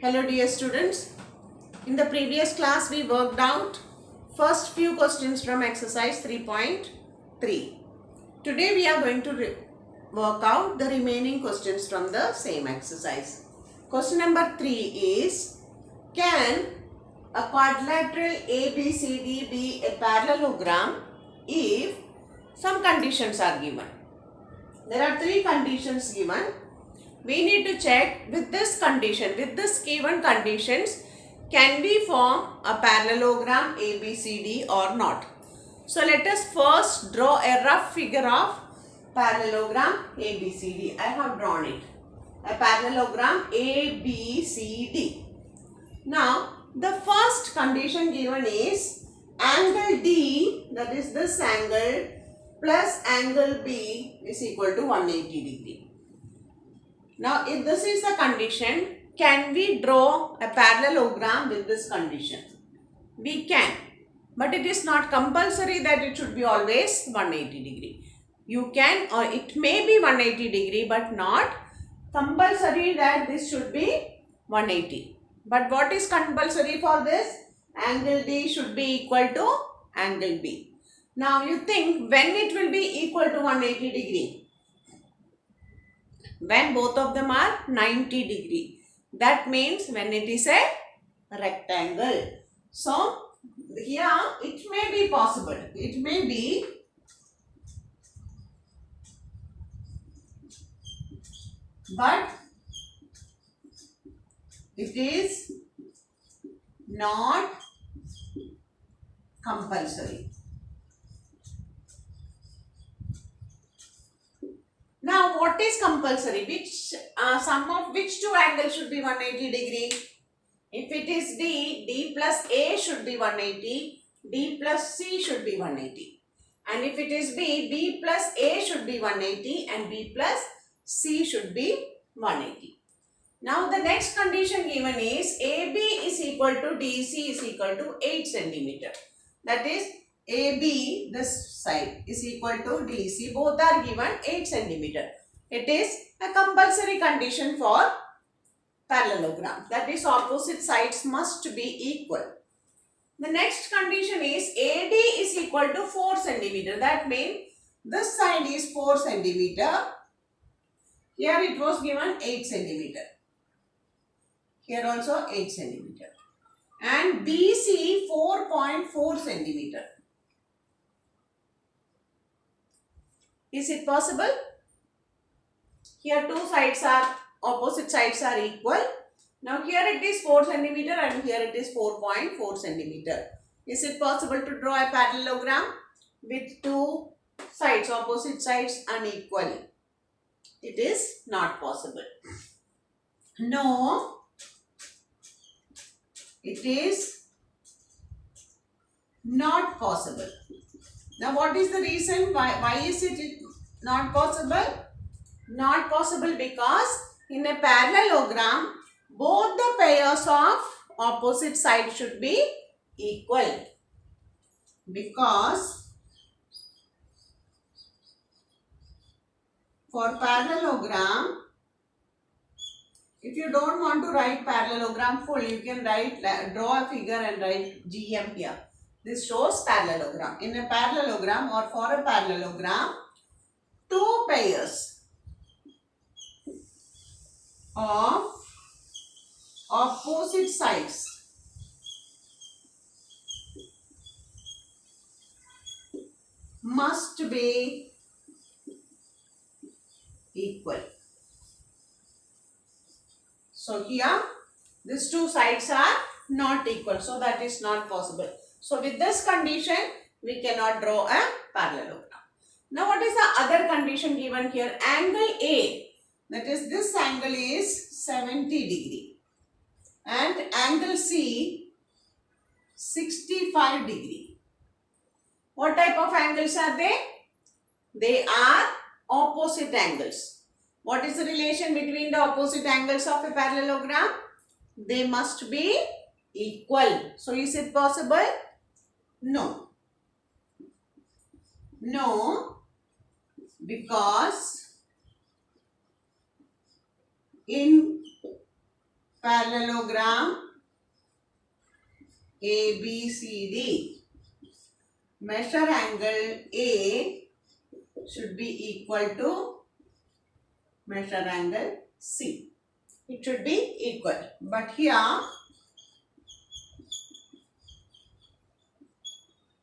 Hello dear students. In the previous class we worked out first few questions from exercise 3.3. Today we are going to work out the remaining questions from the same exercise. Question number 3 is, can a quadrilateral ABCD be a parallelogram if some conditions are given? There are 3 conditions given. We need to check with this condition, with this given conditions, can we form a parallelogram ABCD or not? So let us first draw a rough figure of parallelogram ABCD. I have drawn it. A parallelogram ABCD. Now the first condition given is angle D, that is this angle, plus angle B is equal to 180 degree. Now, if this is the condition, can we draw a parallelogram with this condition? We can, but it is not compulsory that it should be always 180 degree. You can, or it may be 180 degree, but not compulsory that this should be 180. But what is compulsory for this? Angle D should be equal to angle B. Now, you think when it will be equal to 180 degree? When both of them are 90 degree. That means when it is a rectangle. So, here it may be possible. It may be but it is not compulsory. Now, what is compulsory? Which sum of which two angles should be 180 degree? If it is D, D plus A should be 180, D plus C should be 180. And if it is B, B plus A should be 180 and B plus C should be 180. Now, the next condition given is AB is equal to DC is equal to 8 centimeter. That is, AB, this side, is equal to DC. Both are given 8 centimeter. It is a compulsory condition for parallelogram. That is, opposite sides must be equal. The next condition is AD is equal to 4 centimeter. That means this side is 4 centimeter. Here it was given 8 centimeter. Here also 8 centimeter. And BC 4.4 centimeter. Is it possible? Here two sides are, opposite sides are equal. Now here it is 4 centimeter and here it is 4.4 centimeter. Is it possible to draw a parallelogram with two sides, opposite sides unequal? It is not possible. No, it is not possible. Now, what is the reason? Why is it not possible? Not possible because in a parallelogram, both the pairs of opposite sides should be equal. Because for parallelogram, if you don't want to write parallelogram full, you can draw a figure and write GM here. This shows parallelogram. In a parallelogram or for a parallelogram, two pairs of opposite sides must be equal. So here, these two sides are not equal. So that is not possible. So with this condition, we cannot draw a parallelogram. Now what is the other condition given here? Angle A, that is this angle is 70 degree and angle C 65 degree. What type of angles are they? They are opposite angles. What is the relation between the opposite angles of a parallelogram? They must be equal. So is it possible? No. No, because in parallelogram ABCD. Measure angle A should be equal to measure angle C. It should be equal. But here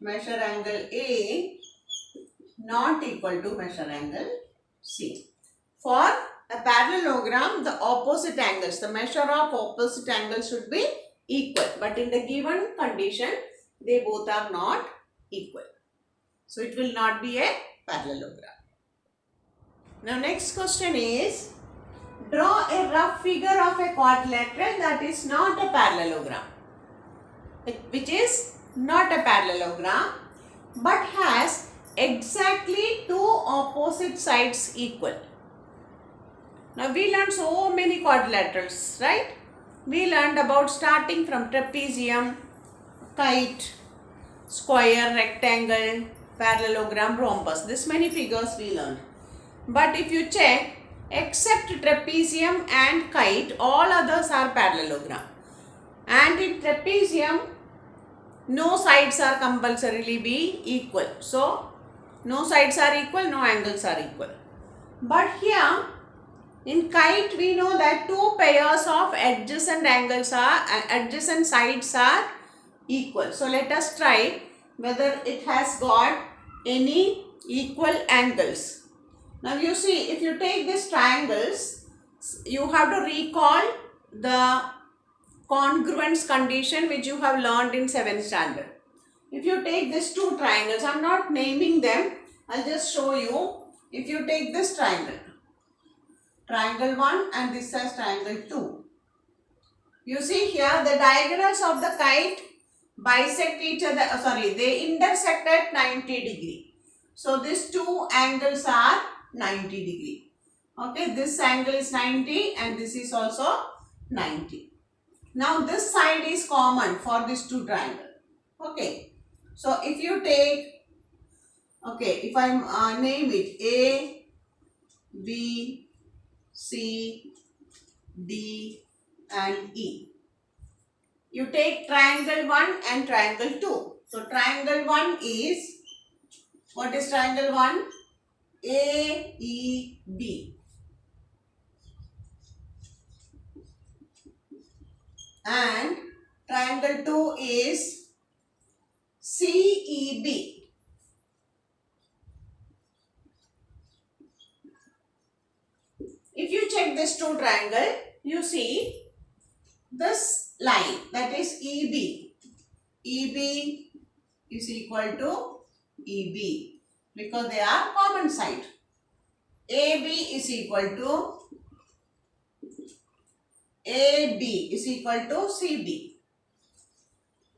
measure angle A not equal to measure angle C. For a parallelogram, the opposite angles, the measure of opposite angles should be equal. But in the given condition, they both are not equal. So it will not be a parallelogram. Now next question is, draw a rough figure of a quadrilateral that is not a parallelogram. Which is not a parallelogram but has exactly two opposite sides equal. Now we learned so many quadrilaterals, right? We learned about starting from trapezium, kite, square, rectangle, parallelogram, rhombus. This many figures we learned. But if you check, except trapezium and kite, all others are parallelogram. And in trapezium, no sides are compulsorily be equal. So, no sides are equal, no angles are equal. But here, in kite, we know that two pairs of adjacent sides are equal. So, let us try whether it has got any equal angles. Now, you see, if you take these triangles, you have to recall the congruence condition which you have learned in 7th standard. If you take these two triangles, I am not naming them, I will just show you. If you take this triangle, triangle 1 and this as triangle 2. You see here the diagonals of the kite bisect each other, they intersect at 90 degree. So these two angles are 90 degree. Okay, this angle is 90 and this is also 90. Now this side is common for these two triangles. Okay, so if you take, if I name it A, B, C, D and E. You take triangle 1 and triangle 2. So triangle 1 is, what is triangle 1? AEB. And triangle 2 is CEB. If you check this two triangle, you see this line, that is EB. EB is equal to EB because they are common side. AB is equal to CB.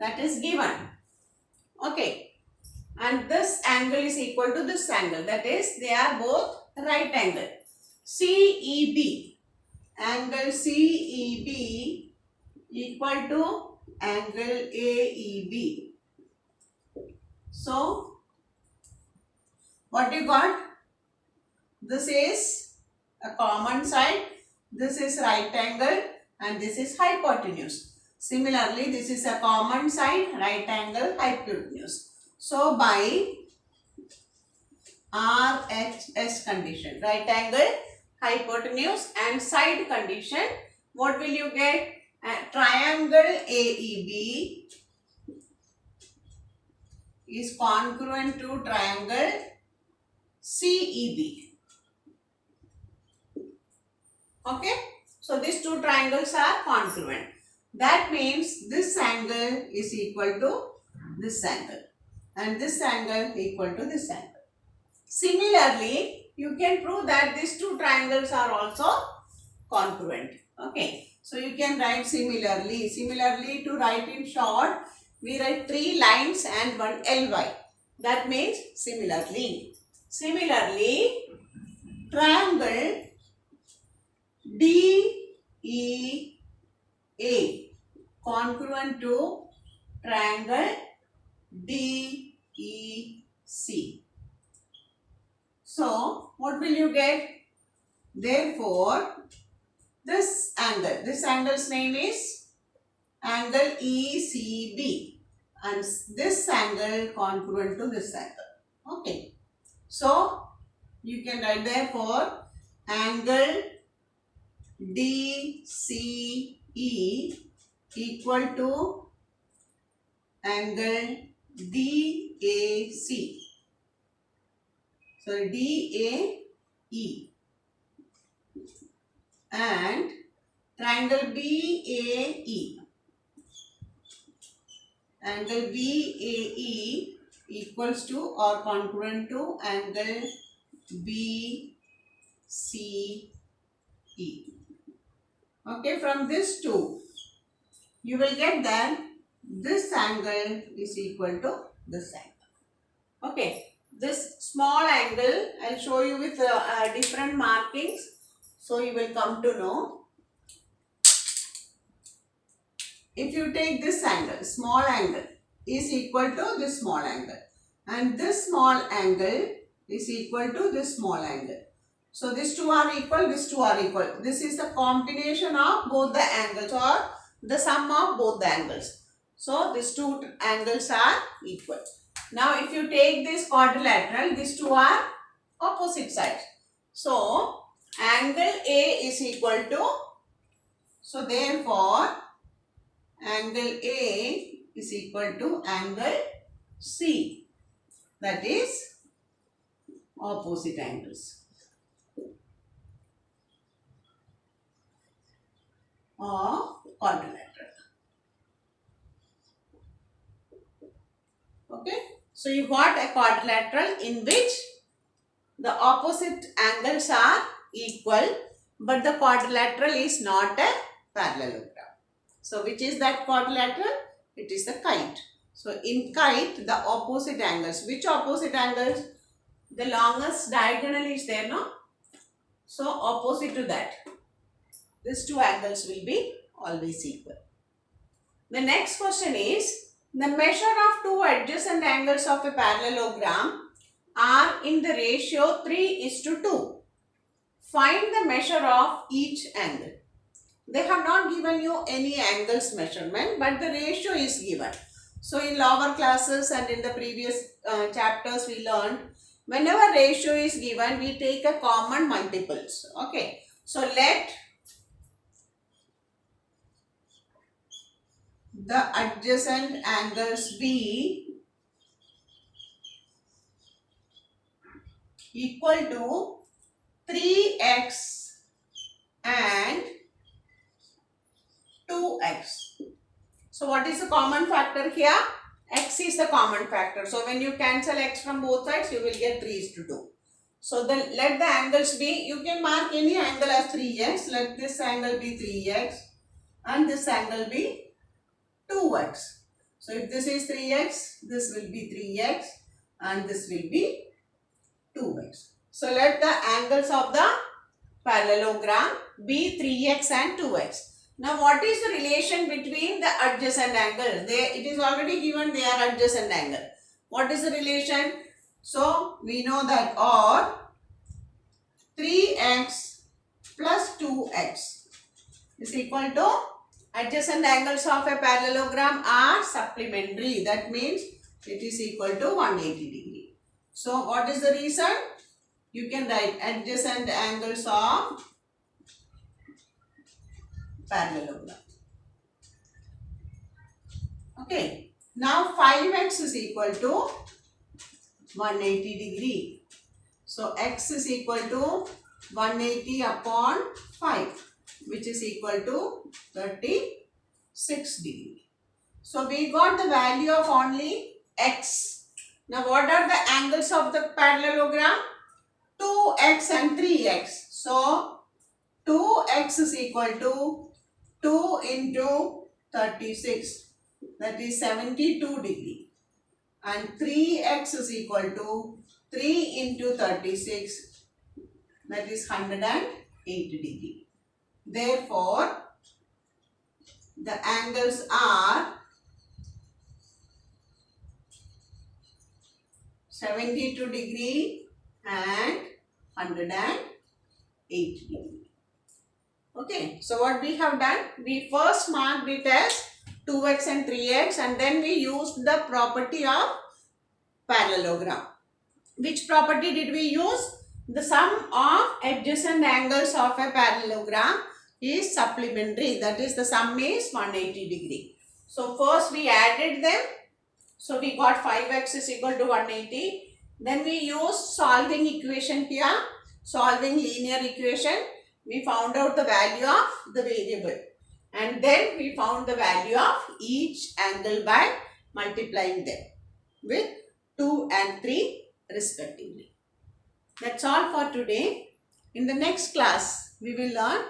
That is given. Okay. And this angle is equal to this angle. That is, they are both right angle. CEB. Angle CEB equal to angle AEB. So, what you got? This is a common side, this is right angle and this is hypotenuse. Similarly, this is a common side, right angle, hypotenuse. So, by RHS condition, right angle, hypotenuse and side condition, what will you get? Triangle AEB is congruent to triangle CEB. Okay, so these two triangles are congruent. That means this angle is equal to this angle and this angle equal to this angle. Similarly, you can prove that these two triangles are also congruent. Okay, so you can write similarly. Similarly, to write in short, we write 3 lines and 1 ly. That means similarly. Similarly, triangle DEA congruent to triangle DEC. So, what will you get? Therefore, this angle. This angle's name is angle ECB, and this angle congruent to this angle. Okay. So you can write therefore angle DCE equal to angle DAC. So DAE, and triangle BAE. Angle BAE equals to or congruent to angle BCE. Okay, from this two, you will get that this angle is equal to this angle. Okay, this small angle I'll show you with different markings, so you will come to know. If you take this angle, small angle is equal to this small angle, and this small angle is equal to this small angle. So these two are equal, these two are equal. This is the combination of both the angles or the sum of both the angles. So these two angles are equal. Now if you take this quadrilateral, these two are opposite sides. So angle A is equal to, so therefore angle A is equal to angle C, that is opposite angles of quadrilateral. Okay, so you got a quadrilateral in which the opposite angles are equal, but the quadrilateral is not a parallelogram. So which is that quadrilateral? It is the kite. So in kite, the opposite angles. Which opposite angles? The longest diagonal is there, no? So opposite to that, these two angles will be always equal. The next question is, the measure of two adjacent angles of a parallelogram are in the ratio 3:2. Find the measure of each angle. They have not given you any angles measurement, but the ratio is given. So in lower classes and in the previous chapters we learned, whenever ratio is given, we take a common multiples. Okay. So let the adjacent angles be equal to 3x and 2x. So what is the common factor here? X is the common factor. So when you cancel x from both sides, you will get 3:2. So then let the angles be, you can mark any angle as 3x. Let this angle be 3x and this angle be 2x. So if this is 3x, this will be 3x and this will be 2x. So let the angles of the parallelogram be 3x and 2x. Now what is the relation between the adjacent angles? It is already given they are adjacent angle. What is the relation? So we know that or 3x plus 2x is equal to, adjacent angles of a parallelogram are supplementary. That means it is equal to 180 degree. So what is the reason? You can write adjacent angles of parallelogram. Okay. Now 5x is equal to 180 degree. So x is equal to 180 upon 5, which is equal to 36 degree. So we got the value of only x. Now what are the angles of the parallelogram? 2x and 3x. So 2x is equal to 2 into 36, that is 72 degree, and 3x is equal to 3 into 36, that is 108 degree. Therefore, the angles are 72 degree and 108 degree. Okay, so what we have done, we first marked it as 2x and 3x, and then we used the property of parallelogram. Which property did we use? The sum of adjacent angles of a parallelogram is supplementary. That is, the sum is 180 degree. So first we added them. So we got 5x is equal to 180. Then we used solving equation here. Solving linear equation. We found out the value of the variable. And then we found the value of each angle by multiplying them with 2 and 3 respectively. That's all for today. In the next class, we will learn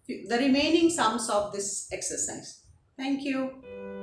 the remaining sums of this exercise. Thank you.